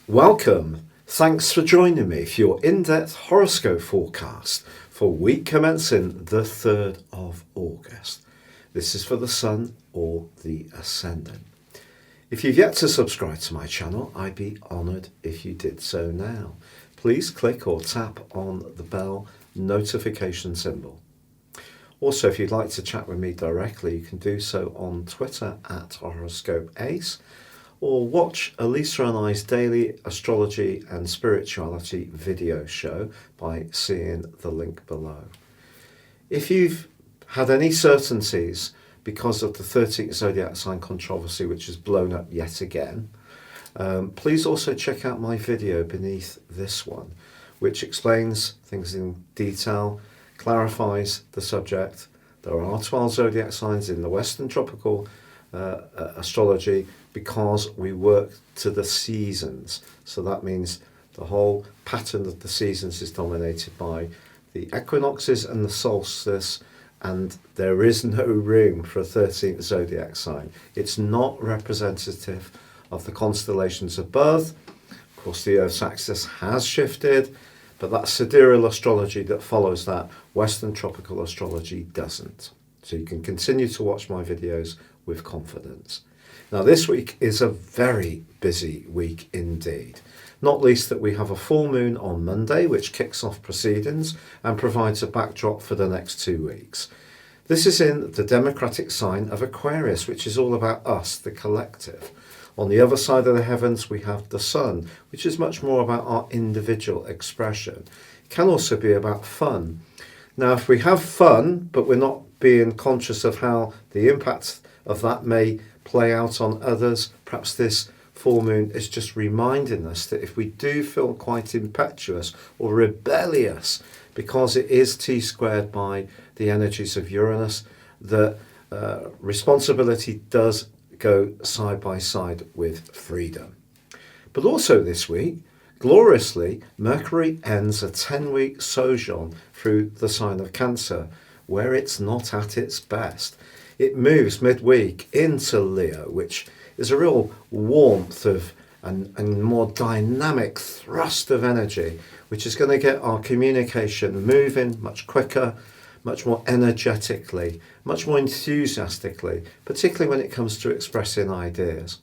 Welcome. Thanks for joining me for your in-depth horoscope forecast for week commencing the 3rd of August. This is for the Sun or the Ascendant. If you've yet to subscribe to my channel, I'd be honoured if you did so now. Please click or tap on the bell notification symbol. Also, if you'd like to chat with me directly, you can do so on Twitter at Horoscope Ace, or watch Elisa and I's daily astrology and spirituality video show by seeing the link below. If you've had any certainties because of the 13th Zodiac sign controversy, which has blown up yet again, please also check out my video beneath this one, which explains things in detail, clarifies the subject. There are 12 Zodiac signs in the Western tropical astrology because we work to the seasons. So that means the whole pattern of the seasons is dominated by the equinoxes and the solstice, and there is no room for a 13th zodiac sign. It's not representative of the constellations of birth. Of course, the Earth's axis has shifted, but that sidereal astrology that follows that, Western tropical astrology doesn't. So you can continue to watch my videos with confidence. Now, this week is a very busy week indeed, not least that we have a full moon on Monday, which kicks off proceedings and provides a backdrop for the next 2 weeks. This is in the democratic sign of Aquarius, which is all about us, the collective. On the other side of the heavens, we have the Sun, which is much more about our individual expression. It can also be about fun. Now, if we have fun, but we're not being conscious of how the impact of that may play out on others, perhaps this full moon is just reminding us that if we do feel quite impetuous or rebellious, because it is T-squared by the energies of Uranus, that responsibility does go side by side with freedom. But also this week, gloriously, Mercury ends a 10-week sojourn through the sign of Cancer, where it's not at its best. It moves midweek into Leo, which is a real warmth of and more dynamic thrust of energy, which is going to get our communication moving much quicker, much more energetically, much more enthusiastically, particularly when it comes to expressing ideas.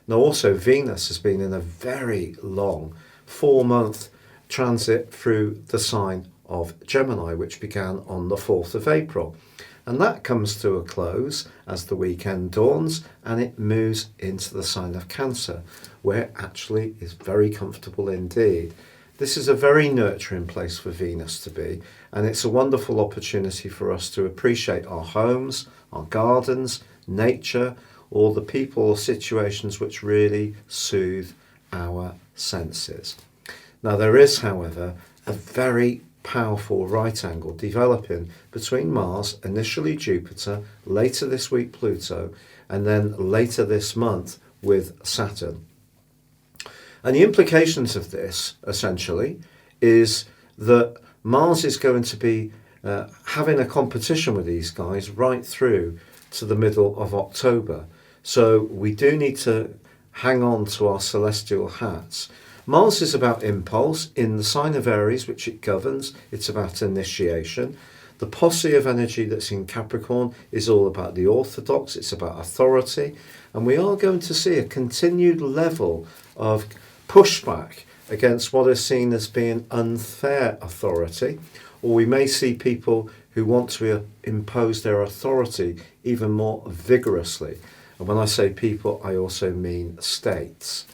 Now, also, Venus has been in a very long 4-month transit through the sign of Gemini, which began on the 4th of April. And that comes to a close as the weekend dawns and it moves into the sign of Cancer, where it actually is very comfortable indeed. This is a very nurturing place for Venus to be, and it's a wonderful opportunity for us to appreciate our homes, our gardens, nature, or the people or situations which really soothe our senses. Now, there is, however, a very powerful right angle developing between Mars, initially Jupiter, later this week Pluto, and then later this month with Saturn. And the implications of this, essentially, is that Mars is going to be having a competition with these guys right through to the middle of October. So we do need to hang on to our celestial hats. Mars is about impulse in the sign of Aries, which it governs. It's about initiation. The posse of energy that's in Capricorn is all about the orthodox. It's about authority. And we are going to see a continued level of pushback against what is seen as being unfair authority. Or we may see people who want to impose their authority even more vigorously. And when I say people, I also mean states.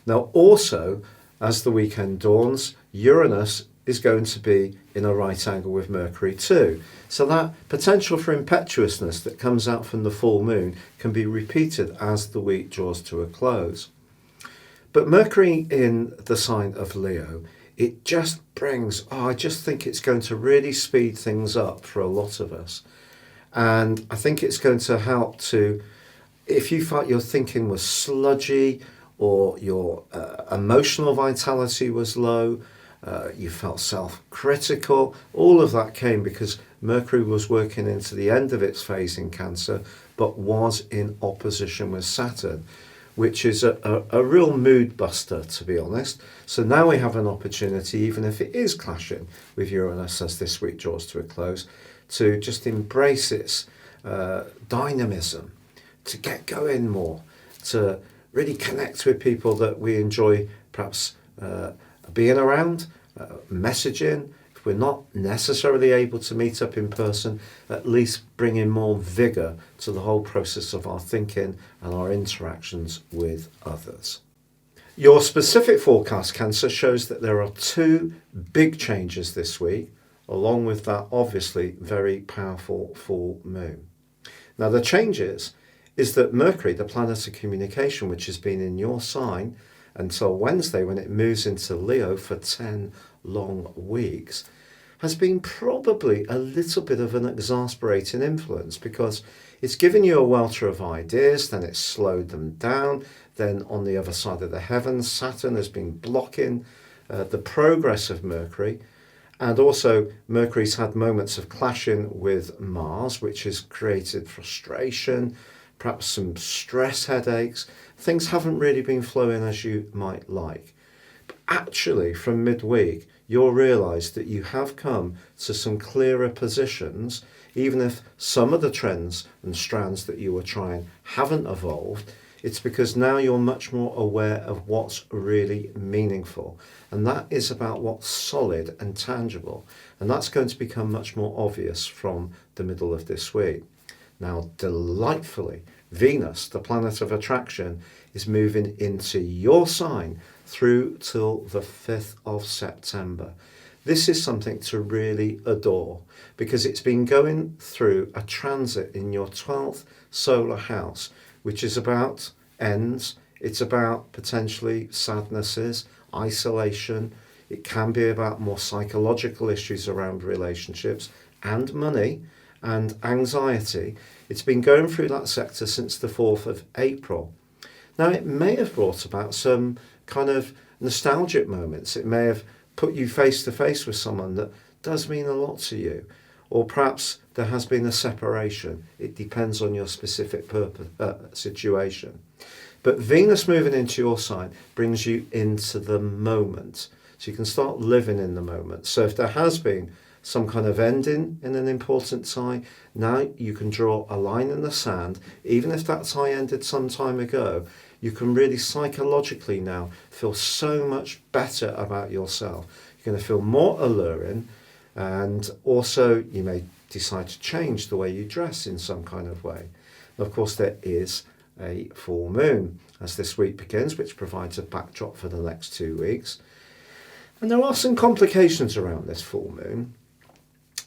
Now, also, as the weekend dawns, Uranus is going to be in a right angle with Mercury too. So that potential for impetuousness that comes out from the full moon can be repeated as the week draws to a close. But Mercury in the sign of Leo, it just brings, I just think it's going to really speed things up for a lot of us. And I think it's going to help to, if you felt your thinking was sludgy, or your emotional vitality was low, you felt self-critical, all of that came because Mercury was working into the end of its phase in Cancer, but was in opposition with Saturn, which is a real mood buster, to be honest. So now we have an opportunity, even if it is clashing with Uranus as this week draws to a close, to just embrace its dynamism, to get going more, to really connect with people that we enjoy perhaps being around, messaging. If we're not necessarily able to meet up in person, at least bringing more vigour to the whole process of our thinking and our interactions with others. Your specific forecast, Cancer, shows that there are 2 big changes this week, along with that obviously very powerful full moon. Now the changes is that Mercury, the planet of communication, which has been in your sign until Wednesday when it moves into Leo for 10 long weeks, has been probably a little bit of an exasperating influence, because it's given you a welter of ideas, then it's slowed them down, then on the other side of the heavens, Saturn has been blocking the progress of Mercury. And also Mercury's had moments of clashing with Mars, which has created frustration, perhaps some stress headaches. Things haven't really been flowing as you might like. But actually, from midweek, you'll realise that you have come to some clearer positions, even if some of the trends and strands that you were trying haven't evolved. It's because now you're much more aware of what's really meaningful. And that is about what's solid and tangible. And that's going to become much more obvious from the middle of this week. Now, delightfully, Venus, the planet of attraction, is moving into your sign through till the 5th of September. This is something to really adore, because it's been going through a transit in your 12th solar house, which is about ends. It's about potentially sadnesses, isolation. It can be about more psychological issues around relationships and money and anxiety. It's been going through that sector since the 4th of April. Now, it may have brought about some kind of nostalgic moments. It may have put you face to face with someone that does mean a lot to you. Or perhaps there has been a separation. It depends on your specific situation. But Venus moving into your sign brings you into the moment. So you can start living in the moment. So if there has been some kind of ending in an important tie, now you can draw a line in the sand. Even if that tie ended some time ago, you can really psychologically now feel so much better about yourself. You're going to feel more alluring, and also you may decide to change the way you dress in some kind of way. And of course, there is a full moon as this week begins, which provides a backdrop for the next 2 weeks. And there are some complications around this full moon.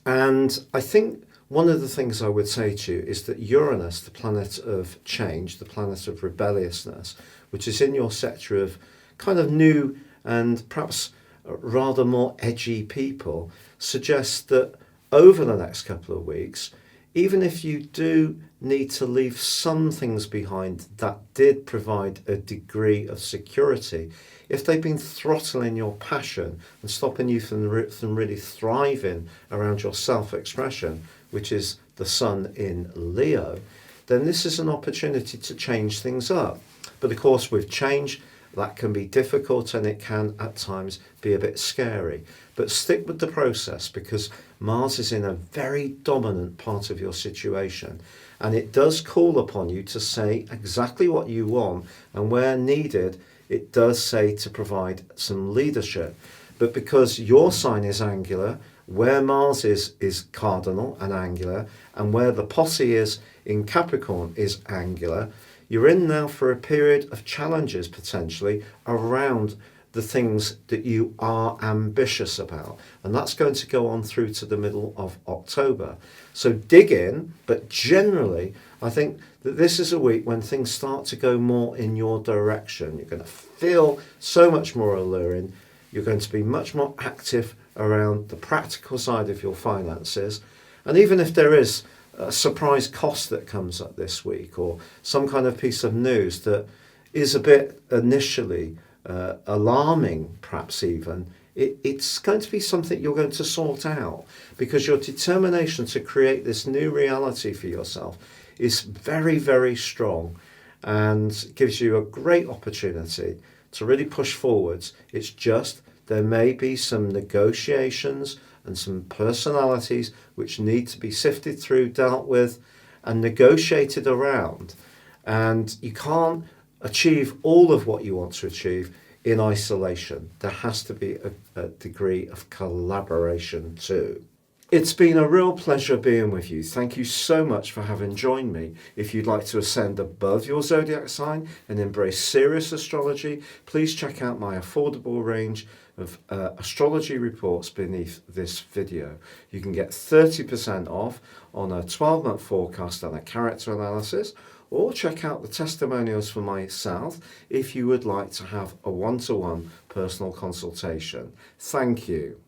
And I think one of the things I would say to you is that Uranus, the planet of change, the planet of rebelliousness, which is in your sector of kind of new and perhaps rather more edgy people, suggests that over the next couple of weeks, even if you do need to leave some things behind that did provide a degree of security, if they've been throttling your passion and stopping you from really thriving around your self-expression, which is the sun in Leo, then this is an opportunity to change things up. But of course, with change, that can be difficult and it can at times be a bit scary. But stick with the process, because Mars is in a very dominant part of your situation, and it does call upon you to say exactly what you want, and where needed, it does say to provide some leadership. But because your sign is angular, where Mars is cardinal and angular, and where the posse is in Capricorn is angular, you're in now for a period of challenges potentially around the things that you are ambitious about. And that's going to go on through to the middle of October. So dig in, but generally, I think that this is a week when things start to go more in your direction. You're going to feel so much more alluring. You're going to be much more active around the practical side of your finances. And even if there is a surprise cost that comes up this week, or some kind of piece of news that is a bit initially alarming, perhaps even, it's going to be something you're going to sort out, because your determination to create this new reality for yourself is very, very strong. and gives you a great opportunity to really push forwards. It's just there may be some negotiations and some personalities which need to be sifted through, dealt with, and negotiated around. And you can't achieve all of what you want to achieve in isolation. There has to be a degree of collaboration too. It's been a real pleasure being with you. Thank you so much for having joined me. If you'd like to ascend above your zodiac sign and embrace serious astrology, please check out my affordable range of astrology reports beneath this video. You can get 30% off on a 12-month forecast and a character analysis, or check out the testimonials for myself if you would like to have a one-to-one personal consultation. Thank you.